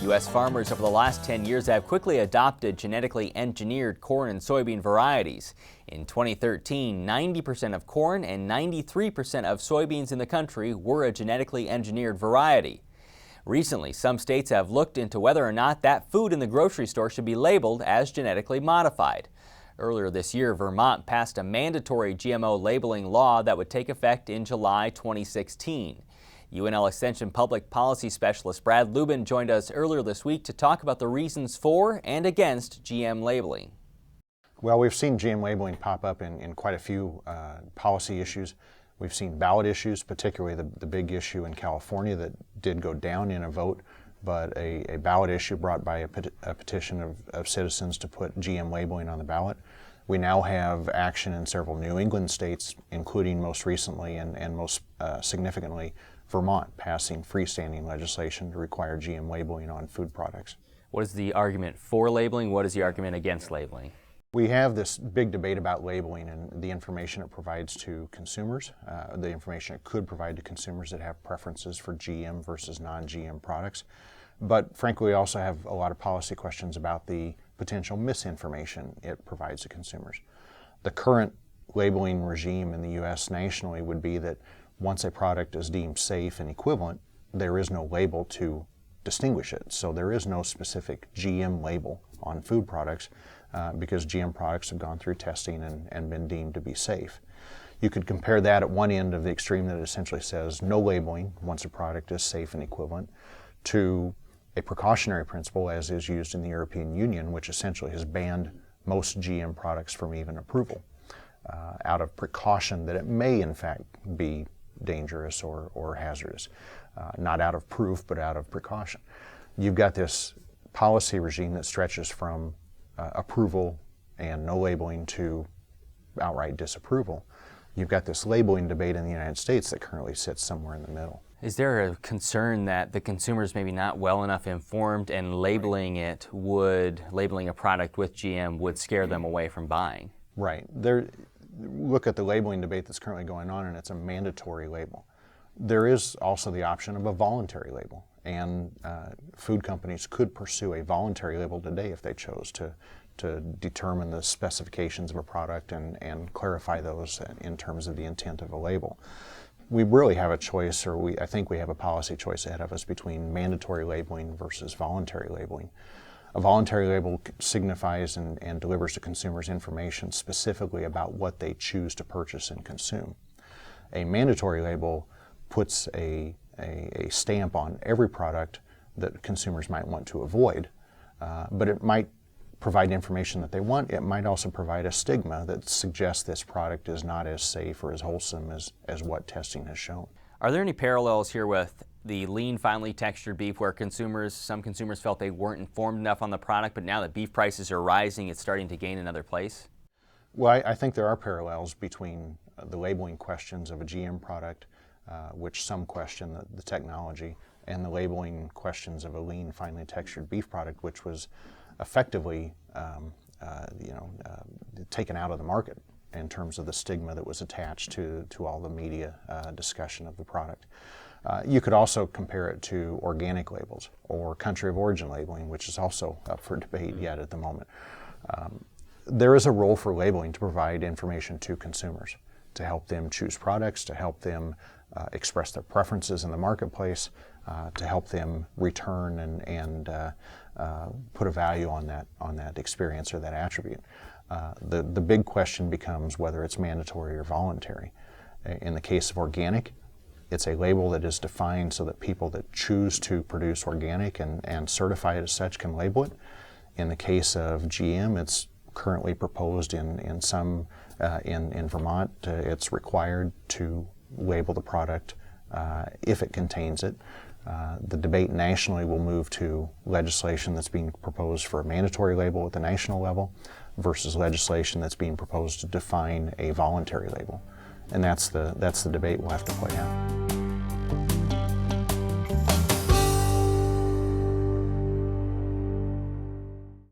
U.S. farmers over the last 10 years have quickly adopted genetically engineered corn and soybean varieties. In 2013, 90% of corn and 93% of soybeans in the country were a genetically engineered variety. Recently, some states have looked into whether or not that food in the grocery store should be labeled as genetically modified. Earlier this year, Vermont passed a mandatory GMO labeling law that would take effect in July 2016. UNL Extension Public Policy Specialist Brad Lubben joined us earlier this week to talk about the reasons for and against GM labeling. Well, we've seen GM labeling pop up in quite a few policy issues. We've seen ballot issues, particularly the big issue in California that did go down in a vote, but a ballot issue brought by a petition of citizens to put GM labeling on the ballot. We now have action in several New England states, including most recently and most significantly Vermont, passing freestanding legislation to require GM labeling on food products. What is the argument for labeling? What is the argument against labeling? We have this big debate about labeling and the information it provides to consumers, the information it could provide to consumers that have preferences for GM versus non-GM products. But frankly, we also have a lot of policy questions about the potential misinformation it provides to consumers. The current labeling regime in the U.S. nationally would be that once a product is deemed safe and equivalent, there is no label to distinguish it. So there is no specific GM label on food products because GM products have gone through testing and been deemed to be safe. You could compare that at one end of the extreme that essentially says no labeling once a product is safe and equivalent to a precautionary principle as is used in the European Union, which essentially has banned most GM products from even approval out of precaution that it may in fact be dangerous or hazardous, not out of proof but out of precaution. You've got this policy regime that stretches from approval and no labeling to outright disapproval. You've got this labeling debate in the United States that currently sits somewhere in the middle. Is there a concern that the consumer's maybe not well enough informed and labeling a product with GM would scare them away from buying? Right. Look at the labeling debate that's currently going on, and it's a mandatory label. There is also the option of a voluntary label, and food companies could pursue a voluntary label today if they chose to determine the specifications of a product and clarify those in terms of the intent of a label. We really have a choice, I think we have a policy choice ahead of us between mandatory labeling versus voluntary labeling. A voluntary label signifies and delivers to consumers information specifically about what they choose to purchase and consume. A mandatory label puts a stamp on every product that consumers might want to avoid, but it might provide information that they want. It might also provide a stigma that suggests this product is not as safe or as wholesome as what testing has shown. Are there any parallels here with the lean, finely textured beef where some consumers felt they weren't informed enough on the product, but now that beef prices are rising, it's starting to gain another place? Well, I think there are parallels between the labeling questions of a GM product, which some question the technology, and the labeling questions of a lean, finely textured beef product, which was effectively taken out of the market in terms of the stigma that was attached to all the media discussion of the product. You could also compare it to organic labels or country of origin labeling, which is also up for debate yet at the moment. There is a role for labeling to provide information to consumers, to help them choose products, to help them express their preferences in the marketplace, to help them return and put a value on that experience or that attribute. The big question becomes whether it's mandatory or voluntary. In the case of organic, it's a label that is defined so that people that choose to produce organic and certify it as such can label it. In the case of GM, it's currently proposed in Vermont. It's required to label the product if it contains it. The debate nationally will move to legislation that's being proposed for a mandatory label at the national level versus legislation that's being proposed to define a voluntary label. And that's the debate we'll have to play out.